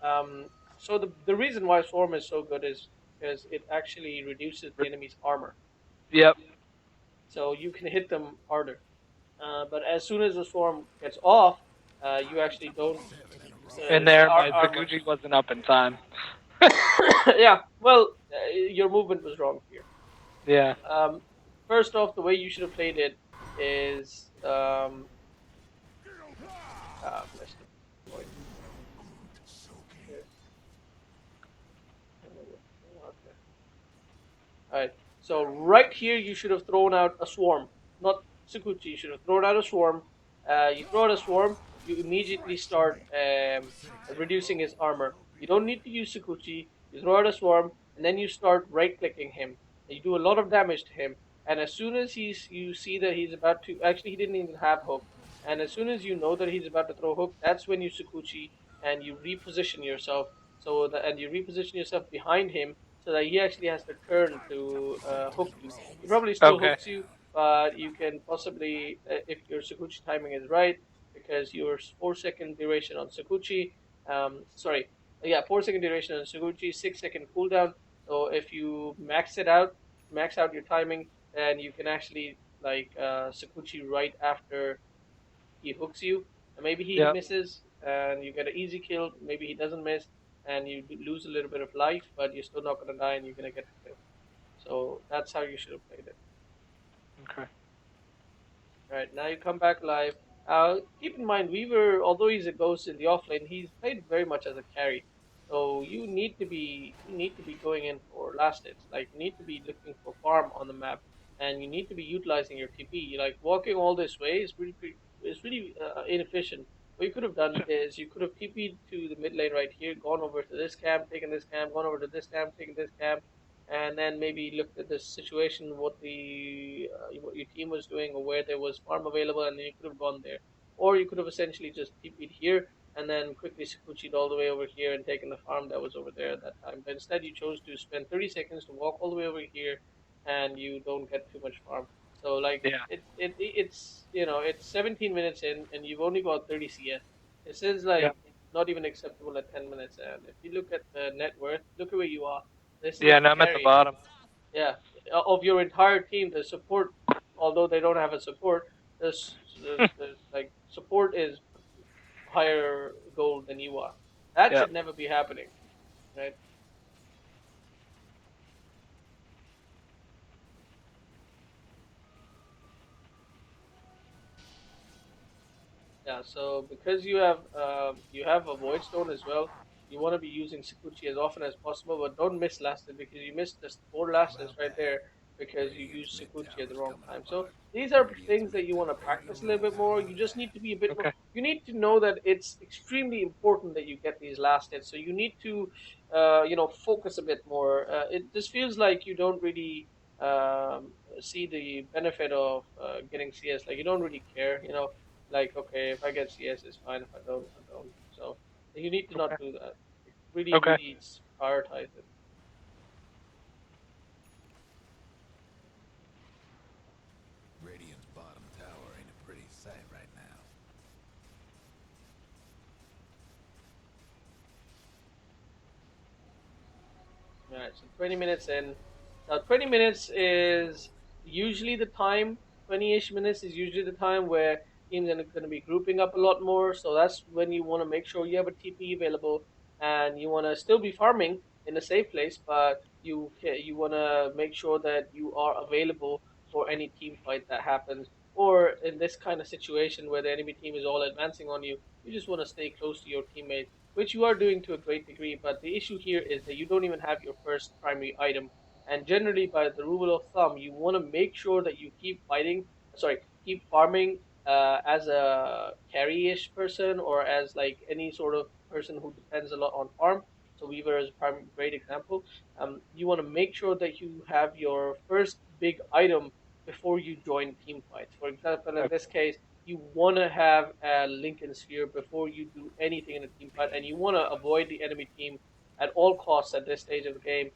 Um, so the reason why Swarm is so good is because it actually reduces the enemy's armor, Yep. so you can hit them harder. But as soon as the Swarm gets off, you actually don't. And The there, my armor. Zaguchi wasn't up in time. Yeah. Well, your movement was wrong here. Yeah. Um, First off, the way you should have played it is missed the point. Here. Okay. All right. So right here, you should have thrown out a swarm, not Sakuchi. You should have thrown out a swarm. You throw out a swarm. you immediately start reducing his armor. You don't need to use Sakuchi. You throw out a swarm, and then you start right clicking him. And you do a lot of damage to him. And as soon as you see that he's about to, actually he didn't even have hook. And as soon as you know that he's about to throw hook, that's when you Sakuchi and you reposition yourself and you reposition yourself behind him so that he actually has to turn to hook you. He probably still Okay. hooks you, but you can possibly, if your Sakuchi timing is right, because your 4 second duration on Sakuchi, sorry, yeah, 4 second duration on Sakuchi, 6 second cooldown. So if you max out your timing, then you can actually like Sakuchi right after he hooks you, and maybe he Yep. misses, and you get an easy kill. Maybe he doesn't miss, and you lose a little bit of life, but you're still not gonna die, and you're gonna get the kill. So that's how you should have played it. Okay. Right, now you come back live. Keep in mind, Weaver, although he's a ghost in the offlane, he's played very much as a carry. So you need to be going in for last hits. Like you need to be looking for farm on the map, and you need to be utilizing your TP. Like walking all this way is really inefficient. What you could have done is you could have TP'd to the mid lane right here, gone over to this camp, taken this camp, gone over to this camp, taken this camp, and then maybe looked at the situation, what your team was doing, or where there was farm available, and then you could have gone there, or you could have essentially just TP'd here and then quickly Sakuchi'd all the way over here and taken the farm that was over there at that time. But instead, you chose to spend 30 seconds to walk all the way over here, and you don't get too much farm. So like Yeah. it's it's 17 minutes in, and you've only got 30 CS. It seems Yeah. like not even acceptable at 10 minutes. And if you look at the net worth, look at where you are. This is Yeah. a No, I'm at the carry. bottom. Yeah, of your entire team, the support, although they don't have a support, the like support is higher gold than you are. That Yeah. should never be happening, right? Yeah, so because you have a void stone as well, you want to be using Sakuchi as often as possible, but don't miss lasted because you missed the four lasters Well right met. there because you used Radiant's mid Sakuchi at the tower's wrong coming time. So apart. these are Radiant's things that mid you want to tower ready to practice a little bit roll more. out. You just need to be a bit more. Okay. You need to know that it's extremely important that you get these last hits. So you need to, focus a bit more. It just feels like you don't really see the benefit of getting CS. Like you don't really care. Like okay, if I get CS, it's fine. If I don't, I don't. So you need to Okay. not do that. Really, Okay. really prioritize it. Radiant's bottom tower ain't a pretty sight right now. All right, so 20 minutes in. Now, 20 minutes is usually the time, 20-ish minutes is usually the time where teams are going to be grouping up a lot more. So that's when you want to make sure you have a TP available and you want to still be farming in a safe place, but you want to make sure that you are available for any team fight that happens. Or in this kind of situation where the enemy team is all advancing on you, you just want to stay close to your teammate, which you are doing to a great degree. But the issue here is that you don't even have your first primary item. And generally, by the rule of thumb, you want to make sure that you keep fighting, sorry, keep farming as a carry-ish person or as like any sort of person who depends a lot on farm. So Weaver is a prime great example. You want to make sure that you have your first big item before you join team fights. For example, in Okay. this case, you want to have a Lincoln Sphere before you do anything in a team fight, and you want to avoid the enemy team at all costs at this stage of the game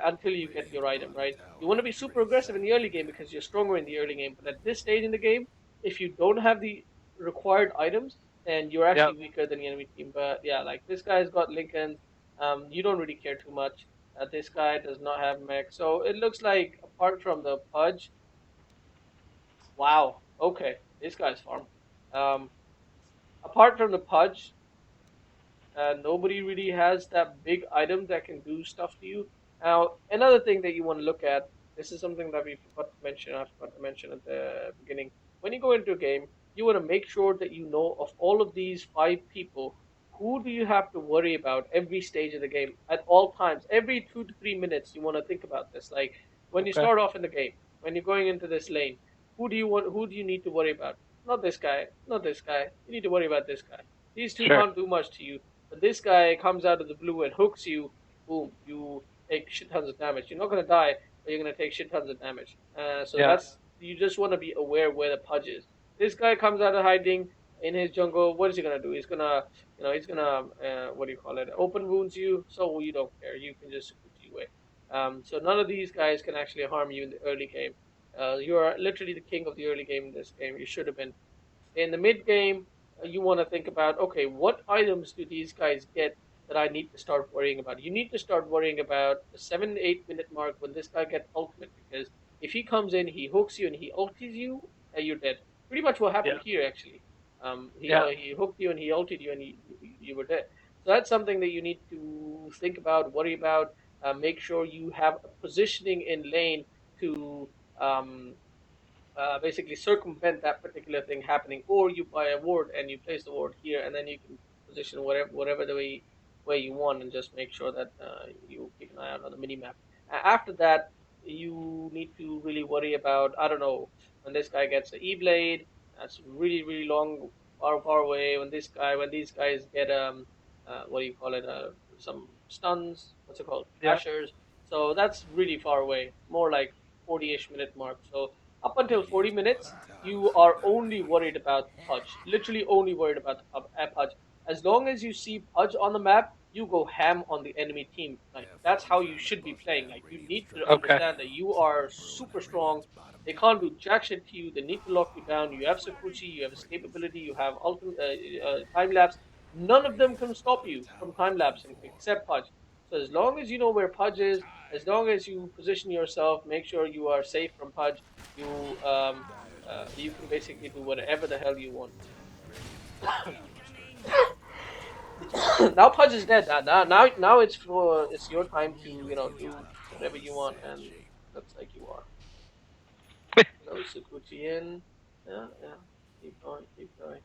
until you get your Radiant's item, bottom right? You tower want to ain't be a super pretty aggressive in sight the early right game now. because you're stronger in the early game, but at this stage in the game, if you don't have the required items, then you're Yep. actually weaker than the enemy team. But yeah, like this guy's got Lincoln. You don't really care too much. This guy does not have mech, so it looks like apart from the Pudge, wow, okay, this guy's farm. Um, apart from the Pudge, nobody really has that big item that can do stuff to you. Now, another thing that you want to look at, this is something that we forgot to mention, I forgot to mention at the beginning. When you go into a game, you want to make sure that you know of all of these five people, who do you have to worry about every stage of the game at all times? Every 2 to 3 minutes, you want to think about this. Like when you Okay. start off in the game, when you're going into this lane, who do you need to worry about? not this guy, not this guy. You need to worry about this guy. These two Sure. can't do much to you, but this guy comes out of the blue and hooks you. Boom, you take shit tons of damage. You're not gonna die, but you're gonna take shit tons of damage. So Yeah. that's you just want to be aware where the pudge is. This guy comes out of hiding in his jungle. What is he gonna do? He's gonna, he's gonna what do you call it? Open wounds you, so you don't care. You can just Sakuchi away. So none of these guys can actually harm you in the early game. You are literally the king of the early game in this game. You should have been. In the mid game, you want to think about, okay, what items do these guys get that I need to start worrying about? You need to start worrying about the 7 8 minute mark when this guy gets ultimate, because if he comes in, he hooks you and he ulties you, you're dead. Pretty much what happened Yeah. here actually. Yeah. He hooked you and he ulted you and you were dead. So that's something that you need to think about, worry about. Make sure you have a positioning in lane to um, basically circumvent that particular thing happening, or you buy a ward and you place the ward here, and then you can position whatever the way you want, and just make sure that you keep an eye out on the mini map. After that, you need to really worry about, I don't know, when this guy gets an E blade, that's really long, far away. When these guys get what do you call it, some stuns, what's it called, Yeah. ashers. So that's really far away, more like 40ish minute mark. So up until 40 Radiant's minutes, bottom tower you is are under only attack. worried about the Pudge. Literally only worried about the Pudge. As long as you see Pudge on the map, you go ham on the enemy team. Like, Have that's fun how you trying to should be bust playing. down Like, you Radiant need to Okay. structures. understand that you Keep are improving super at strong. Radiant's bottom They can't tower. do jack shit to you. They need to lock you down. You have Sakuchi, you have Radiant's escapability, you have time lapse. None of them can Radiant's stop bottom you from tower is time being lapsing except Pudge. fortified. So as long as you know where Pudge is, as Time. long as you position yourself, make sure you are safe from Pudge. You Dyer's middle you can tower basically needs do whatever the attention. hell you want. Radiant's top tower is hurting. Now Pudge is dead. Now it's your time to Radiant's do top whatever tower is you want, sad and shape. looks like you are. No Sukuchi in. Yeah. Keep going, keep going.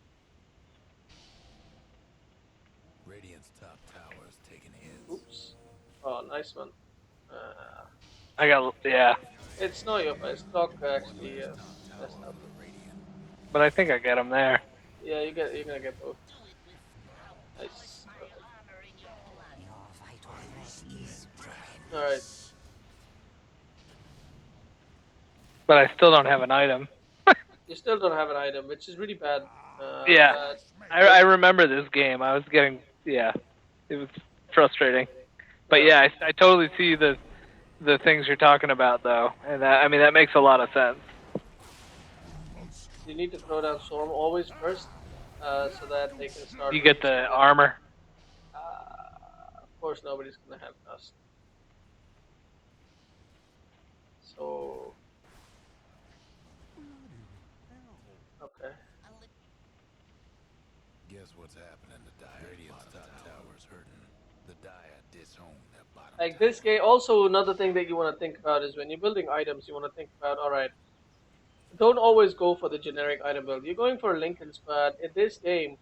Radiant's top tower is taking hits. Oops. Oh, nice one. Uh, I got yeah, it's not your fault. Stock actually Radiant's top messed tower up. under Radiant. but I think I get him there. Yeah, you're gonna get both. Nice, perfect. All right. But I still don't have an item. You still don't have an item, which is really bad. Yeah. But I remember this game. I was getting yeah, it was frustrating. But yeah, yeah, I totally see the things you're talking about though, and that, I mean that makes a lot of sense. you need to throw down Storm always first, so that they can start You get releasing the the. armor. Of course, nobody's gonna have dust. So okay, Guess what's happening to Dire? Radiant's top tower is hurting. The Dire disowned their bottom like this tower. game. Also, another thing that you want to think about is when you're building items, you want to think about, all right, don't always go for the generic item build. You're going for Lincolns, but in this game,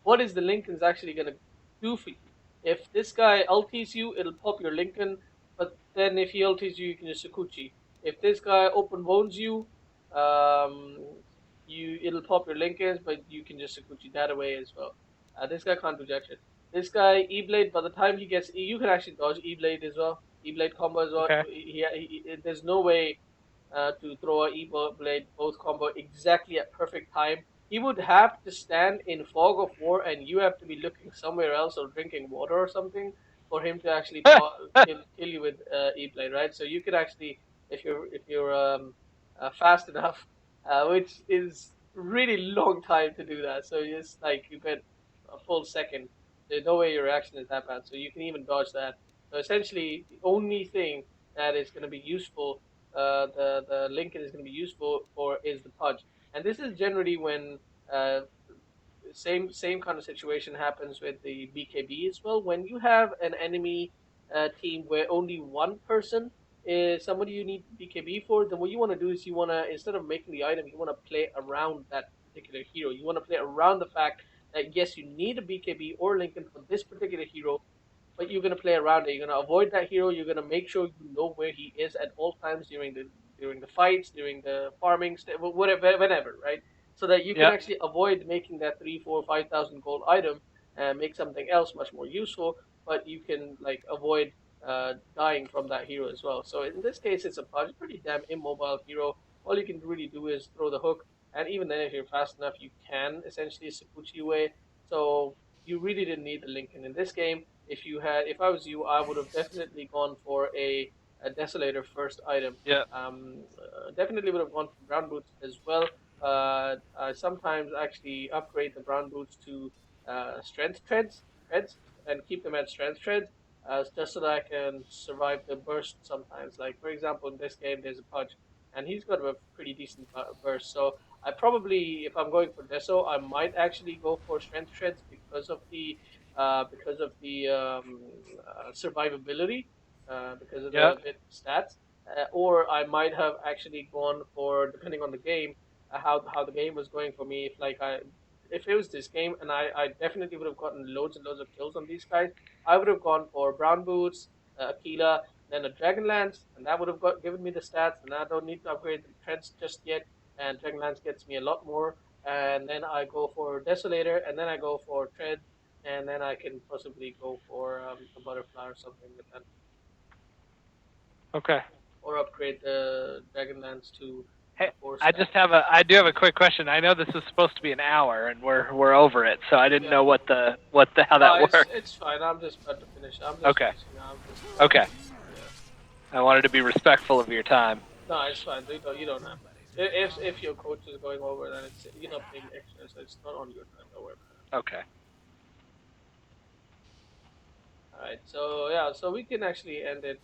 what is the Lincoln's actually gonna do for you? If this guy ulties you, it'll pop your Lincoln, but then if he ulties you, you can just Sakuchi. If this guy open wounds you, um, it'll pop your Lincolns, but you can just Sakuchi that away as well. This guy can't do jack shit. This guy E Blade, by the time he gets you can actually dodge E Blade as well. E Blade combo as well. Okay. There's no way to throw a blade both combo exactly at perfect time. He would have to stand in fog of war, and you have to be looking somewhere else or drinking water or something for him to actually kill you with E blade, right? So you could actually, if you're fast enough, which is really long time to do that. So it's like you get a full second. There's no way your reaction is that bad, so you can even dodge that. So essentially, the only thing that is going to be useful the Lincoln is going to be useful for is the pudge. And this is generally when uh, same kind of situation happens with the BKB as well. When you have an enemy team where only one person is somebody you need BKB for, then what you want to do is you want to, instead of making the item, you want to play around that particular hero. You want to play around the fact that yes, you need a BKB or Lincoln for this particular hero, but you're gonna play around it. You're gonna avoid that hero. You're gonna make sure you know where he is at all times during the fights, during the farming, whatever, whenever, right? so that you can Yep. actually avoid making that 3, 4, 5,000 gold item and make something else much more useful. But you can like avoid dying from that hero as well. So in this case, it's a pretty damn immobile hero. All you can really do is throw the hook, and even then, if you're fast enough, you can essentially Sakuchi away. So you really didn't need the Lincoln in this game. If I was you, I would have definitely gone for a Desolator first item. Yep. Definitely would have gone for brown boots as well. I sometimes actually upgrade the brown boots to strength treads, and keep them at strength treads, just so that I can survive the burst sometimes. Like for example, in this game, there's a Pudge, and he's got a pretty decent burst. So I probably, if I'm going for Deso, I might actually go for strength treads because of the survivability, because of Yep. the bit stats. Or I might have actually gone for, depending on the game, how the game was going for me. If it was this game, and I definitely would have gotten loads and loads of kills on these guys, I would have gone for brown boots, Aquila, then a Dragonlance, and that would have given me the stats. And I don't need to upgrade the treads just yet. And Dragonlance gets me a lot more. And then I go for Desolator, and then I go for treads, and then I can possibly go for a butterfly or something with that, Okay. or upgrade the Dragonlance to Hey, four I stat. just have a I do have a quick question. I know this is supposed to be an hour, and we're over it, so I didn't Yeah. know what the how that worked. It's fine. I'm just about to finish. I'm just Okay. finishing now. I'm just Okay. yeah. I wanted to be respectful of your time. No, it's fine. You don't have to. If your coach is going over, then it's you're not paying extra, so it's not on your time. Don't worry about Okay. it. All right. So yeah. So we can actually end it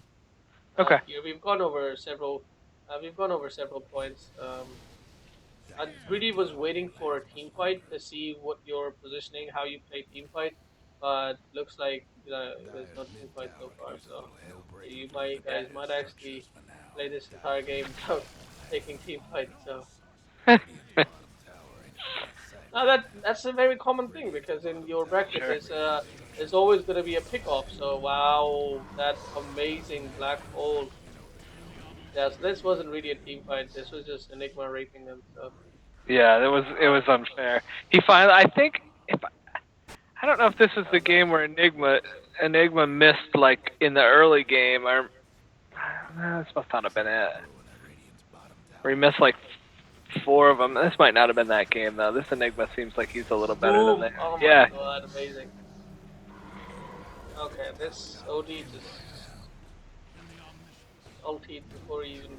Okay. here. We've gone over several. We've gone over several points. I really was waiting for a team fight to see what your positioning, how you play team fight, but looks like there's no Dyer's team mid fight so tower far. gives a So little hell breaking you from the might Yeah. guys defensive might structures actually for now. play this entire Dyer's game middle without tower has taking been team taken fights. out. So Radiant's bottom tower ain't in plain sight now right that's now. a very common thing Radiant's because in bottom your tower bracket Sure. there's always going to be a pick off. So wow, that amazing black hole. Yeah, so this wasn't really a team fight. This was just Enigma raping them. So Yeah, it was unfair. He finally. I think if I don't know if this is the game where Enigma missed like in the early game, or this must not have been it. Where he missed like four of them. This might not have been that game though. This Enigma seems like he's a little better than boom! that. Oh my Yeah. god, amazing. Okay, this OD just ultied before he even